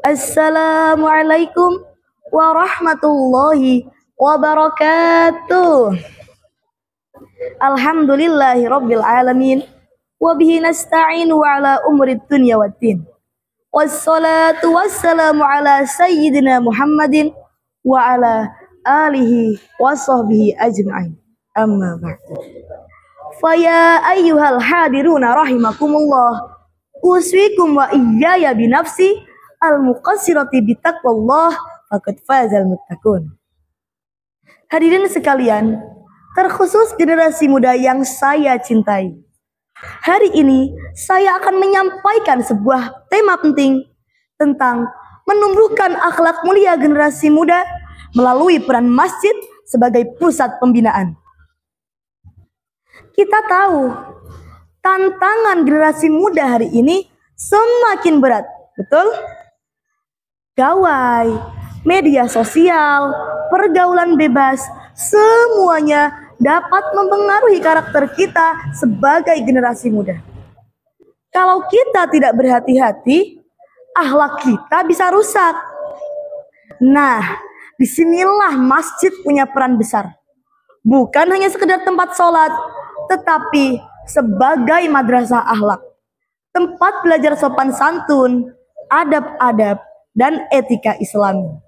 Assalamualaikum warahmatullahi wabarakatuh. Alhamdulillahi rabbil alamin. Wabihi nasta'inu ala umurid dunya waddin. Wassalatu wassalamu ala sayyidina Muhammadin wa ala alihi wa sahbihi ajma'in. Amma ba'du. Faya ayyuhal hadiruna rahimakumullah. Uswikum wa iyyaya binafsi al-muqassirati bitaqwallah faqad fazal muttaqun. Hadirin sekalian, terkhusus generasi muda yang saya cintai. Hari ini saya akan menyampaikan sebuah tema penting tentang menumbuhkan akhlak mulia generasi muda melalui peran masjid sebagai pusat pembinaan. Kita tahu tantangan generasi muda hari ini semakin berat, betul? Gawai, media sosial, pergaulan bebas, semuanya dapat mempengaruhi karakter kita sebagai generasi muda. Kalau kita tidak berhati-hati, akhlak kita bisa rusak. Nah, disinilah masjid punya peran besar. Bukan hanya sekedar tempat sholat, tetapi sebagai madrasah akhlak. Tempat belajar sopan santun, adab-adab, dan etika Islami.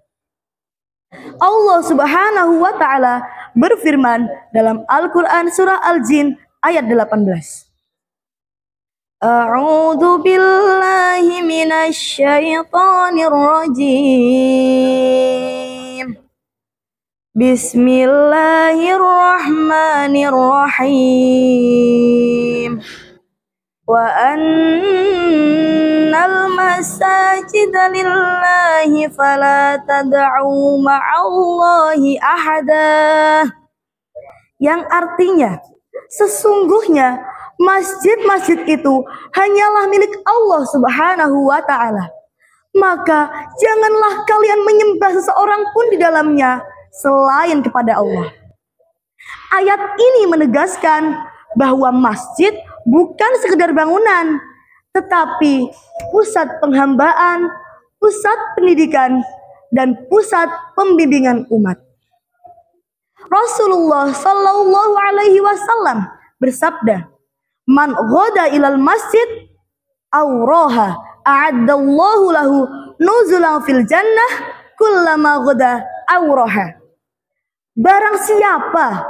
Allah Subhanahu wa Ta'ala berfirman dalam Al-Quran surah Al-Jin ayat 18. A'udzu billahi minasy syaithanir rajim. Bismillahirrahmanirrahim. Wa annal masajida lillahi fala tad'u ma'allahi ahada. Yang artinya, sesungguhnya masjid-masjid itu hanyalah milik Allah Subhanahu wa Ta'ala. Maka janganlah kalian menyembah seseorang pun di dalamnya selain kepada Allah. Ayat ini menegaskan bahwa masjid bukan sekedar bangunan, tetapi pusat penghambaan, pusat pendidikan, dan pusat pembimbingan umat. Rasulullah Shallallahu Alaihi Wasallam bersabda, "Man ghada ilal masjid, awroha, a'addallahu lahu nuzulan fil jannah, kullama ghada awroha." Barang siapa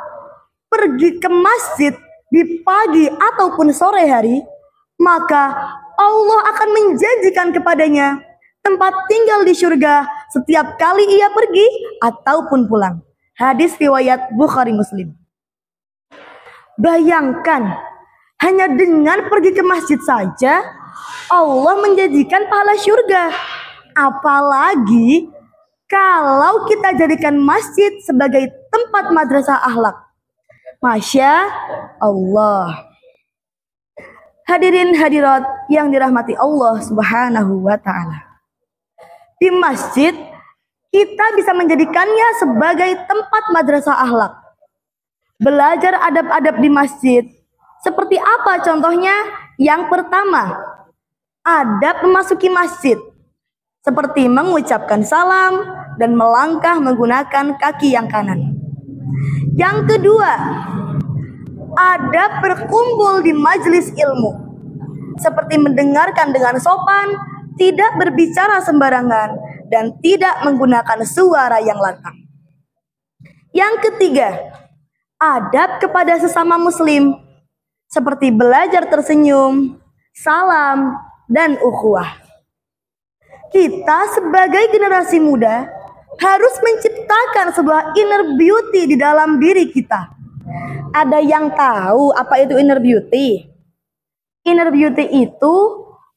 pergi ke masjid di pagi ataupun sore hari, maka Allah akan menjanjikan kepadanya tempat tinggal di surga setiap kali ia pergi ataupun pulang. Hadis riwayat Bukhari Muslim. Bayangkan, hanya dengan pergi ke masjid saja Allah menjanjikan pahala surga. Apalagi kalau kita jadikan masjid sebagai tempat madrasah akhlak. Masya Allah. Hadirin hadirat yang dirahmati Allah Subhanahu wa Ta'ala. Di masjid kita bisa menjadikannya sebagai tempat madrasah akhlak. Belajar adab-adab di masjid. Seperti apa contohnya? Yang pertama, adab memasuki masjid. Seperti mengucapkan salam dan melangkah menggunakan kaki yang kanan. Yang kedua, adab berkumpul di majelis ilmu. Seperti mendengarkan dengan sopan, tidak berbicara sembarangan, dan tidak menggunakan suara yang lantang. Yang ketiga, adab kepada sesama muslim. Seperti belajar tersenyum, salam, dan ukhuwah. Kita sebagai generasi muda harus menciptakan sebuah inner beauty di dalam diri kita. Ada yang tahu apa itu inner beauty? Inner beauty itu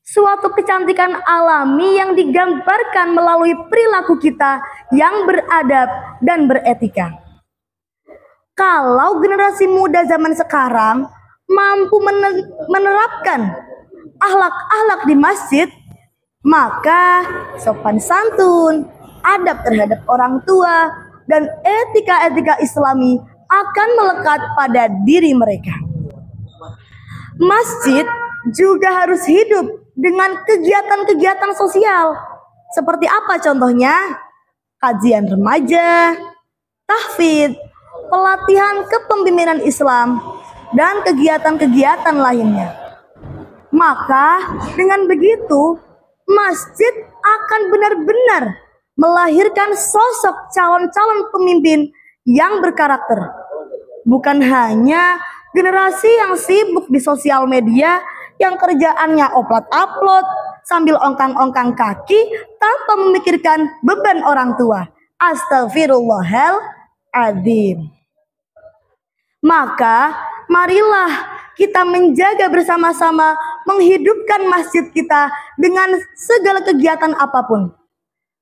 suatu kecantikan alami yang digambarkan melalui perilaku kita yang beradab dan beretika. Kalau generasi muda zaman sekarang mampu menerapkan akhlak-akhlak di masjid, maka sopan santun, adab terhadap orang tua, dan etika-etika Islami akan melekat pada diri mereka. Masjid juga harus hidup dengan kegiatan-kegiatan sosial Seperti apa contohnya? Kajian remaja, tahfidz, pelatihan kepemimpinan Islam, dan kegiatan-kegiatan lainnya. Maka dengan begitu, masjid akan benar-benar melahirkan sosok calon-calon pemimpin yang berkarakter. Bukan hanya generasi yang sibuk di sosial media yang kerjaannya upload-upload sambil ongkang-ongkang kaki tanpa memikirkan beban orang tua. Astagfirullahaladzim. Maka marilah kita menjaga bersama-sama menghidupkan masjid kita dengan segala kegiatan apapun.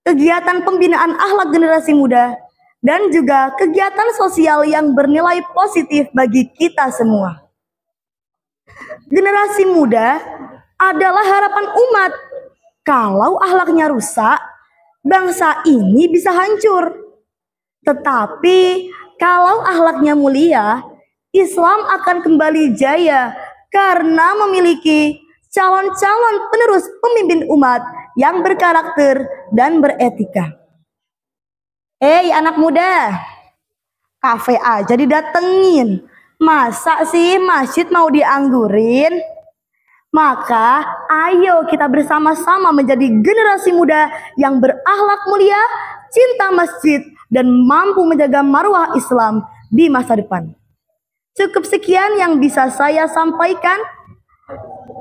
Kegiatan pembinaan akhlak generasi muda dan juga kegiatan sosial yang bernilai positif bagi kita semua. Generasi muda adalah harapan umat. Kalau akhlaknya rusak, bangsa ini bisa hancur. Tetapi kalau akhlaknya mulia, Islam akan kembali jaya karena memiliki calon-calon penerus pemimpin umat yang berkarakter dan beretika. Anak muda, kafe aja didatengin. Masa sih masjid mau dianggurin? Maka ayo kita bersama-sama menjadi generasi muda yang berakhlak mulia, cinta masjid, dan mampu menjaga marwah Islam di masa depan. Cukup sekian yang bisa saya sampaikan.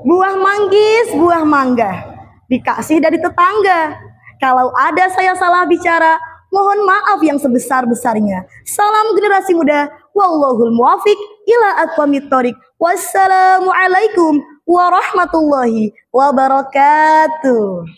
Buah manggis, buah mangga, dikasih dari tetangga. Kalau ada saya salah bicara, mohon maaf yang sebesar-besarnya. Salam generasi muda. Wallahul muwafiq ila aqwamit thoriq. Wassalamualaikum warahmatullahi wabarakatuh.